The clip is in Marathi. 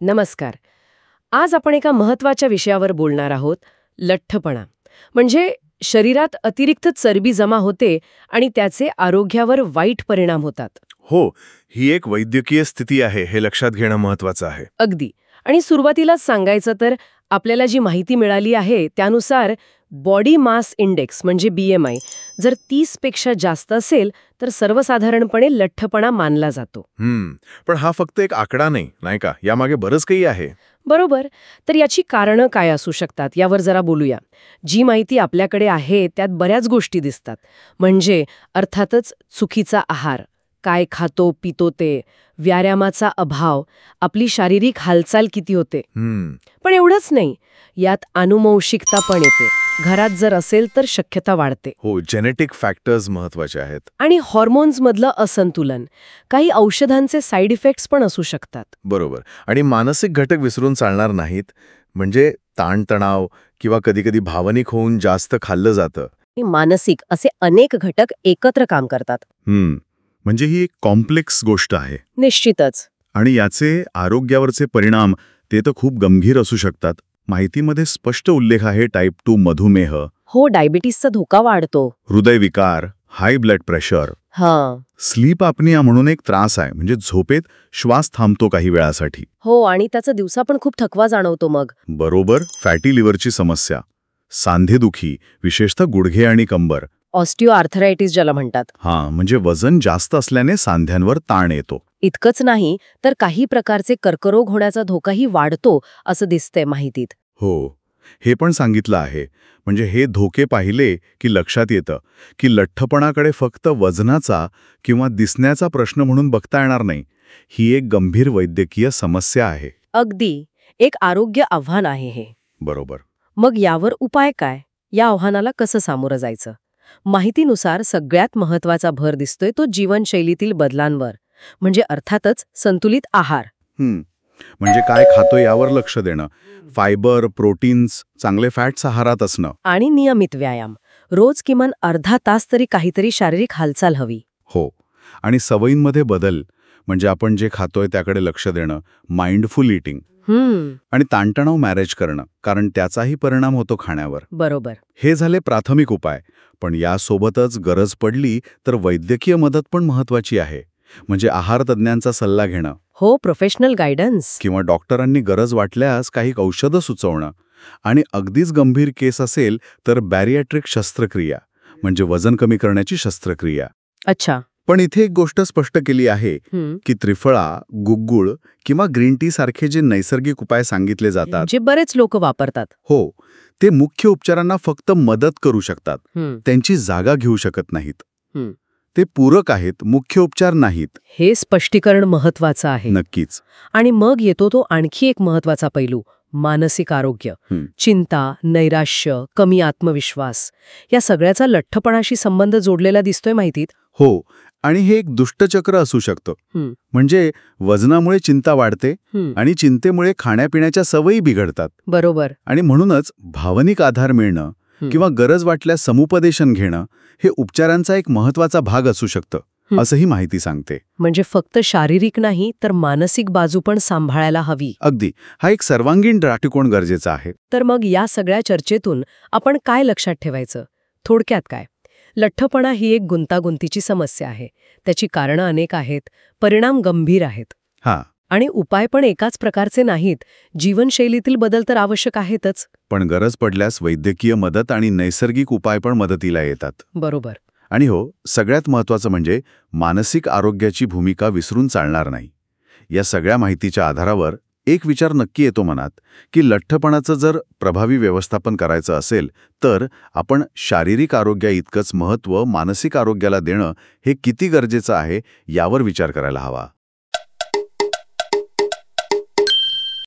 नमस्कार. आज आपण एका महत्वाच्या विषयावर बोलणार आहोत, लठ्ठपणा. म्हणजे शरीरात अतिरिक्त चरबी जमा होते आणि त्याचे आरोग्यावर वाईट परिणाम होतात. हो, ही एक वैद्यकीय स्थिती आहे हे लक्षात घेणं महत्वाचं आहे. अगदी. आणि सुरुवातीलाच सांगायचं तर आपल्याला जी माहिती मिळाली आहे त्यानुसार बॉडी मास इंडेक्स म्हणजे BMI जर 30 पेक्षा जास्त असेल तर सर्वसाधारणपणे लठ्ठपणा मानला जातो. पण हा फक्त एक आकडा नाही का? यामागे बरंच काही आहे. बरोबर. तर याची कारणं काय असू शकतात यावर जरा बोलूया. जी माहिती आपल्याकडे आहे त्यात बऱ्याच गोष्टी दिसतात. म्हणजे अर्थातच चुकीचा आहार, काय खातो पितो ते, व्यायामाचा अभाव, आपली शारीरिक हालचाल किती होते. पण एवढंच नाही, यात अनुवंशिकता पण येते. घरात जर असेल तर शक्यता वाढते. हो, जेनेटिक फॅक्टर्स महत्वाचे आहेत. आणि हॉर्मोन्समधलं असंतुलन, काही औषधांचे साईड इफेक्ट्स पण असू शकतात. बरोबर. आणि मानसिक घटक विसरून चालणार नाहीत. म्हणजे ताणतणाव किंवा कधीकधी भावनिक होऊन जास्त खाल्लं जातं. आणि मानसिक असे अनेक घटक एकत्र काम करतात. म्हणजे ही एक कॉम्प्लेक्स गोष्ट आहे. निश्चितच. आणि याचे आरोग्यावरचे परिणाम ते तर खूप गंभीर असू शकतात. माहितीमध्ये स्पष्ट उल्लेख आहे टाईप 2 मधुमेह. हो, डायबिटीसचा धोका वाढतो. हृदयविकार, high blood pressure. Sleep apnea म्हणून एक त्रास आहे. म्हणजे झोपेत श्वास थांबतो काही वेळासाठी. हो, आणि त्याचा दिवसा पण खूप थकवा जाणवतो मग. बरोबर. फॅटी लिव्हरची समस्या, सांधेदुखी, विशेषतः गुडघे आणि कंबर. ऑस्टिओआर्थरायटिस ज्याला म्हणतात. म्हणजे वजन जास्त असल्याने सांध्यांवर ताण येतो. इतकंच नाही तर काही प्रकारचे कर्करोग होण्याचा धोकाही वाढतो असं दिसतंय माहितीत. हो, हे पण सांगितलं आहे. म्हणजे हे धोके पाहिले की लक्षात येतं की लठ्ठपणाकडे फक्त वजनाचा किंवा दिसण्याचा प्रश्न म्हणून बघता येणार नाही. ही एक गंभीर वैद्यकीय समस्या आहे. अगदी. एक आरोग्य आव्हान आहे हे. बरोबर. मग यावर उपाय काय? या आव्हानाला कसं सामोरं जायचं? माहितीनुसार सगळ्यात महत्वाचा भर दिसतोय तो जीवनशैलीतील बदलांवर. म्हणजे अर्थातच संतुलित आहार. म्हणजे काय खातो यावर लक्ष देणं. फायबर, प्रोटीन्स, चांगले फॅट्स आहारात असणं. आणि नियमित व्यायाम. रोज किमान अर्धा तास तरी काहीतरी शारीरिक हालचाल हवी. हो. आणि सवयींमध्ये बदल. म्हणजे आपण जे खातोय त्याकडे लक्ष देणं. Mindful eating. आणि ताणतणाव मॅनेज करणं. कारण त्याचाही परिणाम होतो खाण्यावर. बरोबर. हे झाले प्राथमिक उपाय. पण यासोबतच गरज पडली तर वैद्यकीय मदत पण महत्वाची आहे. म्हणजे आहार तज्ज्ञांचा सल्ला घेणं. हो, प्रोफेशनल गायडन्स. किंवा डॉक्टरांनी गरज वाटल्यास काही औषधं सुचवणं. आणि अगदीच गंभीर केस असेल तर बॅरिएट्रिक शस्त्रक्रिया, म्हणजे वजन कमी करण्याची शस्त्रक्रिया. अच्छा. पण इथे एक गोष्ट स्पष्ट केली आहे की त्रिफळा, गुग्गुळ किंवा ग्रीन टी सारखे जे नैसर्गिक उपाय सांगितले जातात, जे बरेच लोक वापरतात, हो, ते मुख्य उपचारांना फक्त मदत करू शकतात. त्यांची जागा घेऊ शकत नाहीत. ते पूरक आहेत, मुख्य उपचार नाहीत. हे स्पष्टीकरण महत्वाचं आहे. नक्कीच. आणि मग येतो तो आणखी एक महत्वाचा पैलू, मानसिक आरोग्य. चिंता, नैराश्य, कमी आत्मविश्वास, या सगळ्याचा लठ्ठपणाशी संबंध जोडलेला दिसतोय माहितीत. हो. आणि हे एक दुष्टचक्र असू शकतं. म्हणजे वजनामुळे चिंता वाढते आणि चिंतेमुळे खाण्यापिण्याच्या सवयी बिघडतात. बरोबर. आणि म्हणूनच भावनिक आधार मिळणं किंवा गरज वाटल्यास समुपदेशन घेणं हे उपचारांचा एक महत्वाचा भाग असू शकतं, असंही माहिती सांगते. म्हणजे फक्त शारीरिक नाही तर मानसिक बाजू पण सांभाळायला हवी. अगदी. हा एक सर्वांगीण दृष्टिकोन गरजेचा आहे. तर मग या सगळ्या चर्चेतून आपण काय लक्षात ठेवायचं? थोडक्यात काय? लठ्ठपणा ही एक गुंतागुंतीची समस्या आहे. त्याची कारणं अनेक आहेत, परिणाम गंभीर आहेत. आणि उपाय पण एकाच प्रकारचे नाहीत. जीवनशैलीतील बदल तर आवश्यक आहेतच. पण गरज पडल्यास वैद्यकीय मदत आणि नैसर्गिक उपाय पण मदतीला येतात. बरोबर. आणि हो, सगळ्यात महत्त्वाचं म्हणजे मानसिक आरोग्याची भूमिका विसरून चालणार नाही. या सगळ्या माहितीच्या आधारावर एक विचार नक्की येतो मनात की लठ्ठपणाचं जर प्रभावी व्यवस्थापन करायचं असेल तर आपण शारीरिक आरोग्या इतकंच महत्त्व मानसिक आरोग्याला देणं हे किती गरजेचं आहे यावर विचार करायला हवा.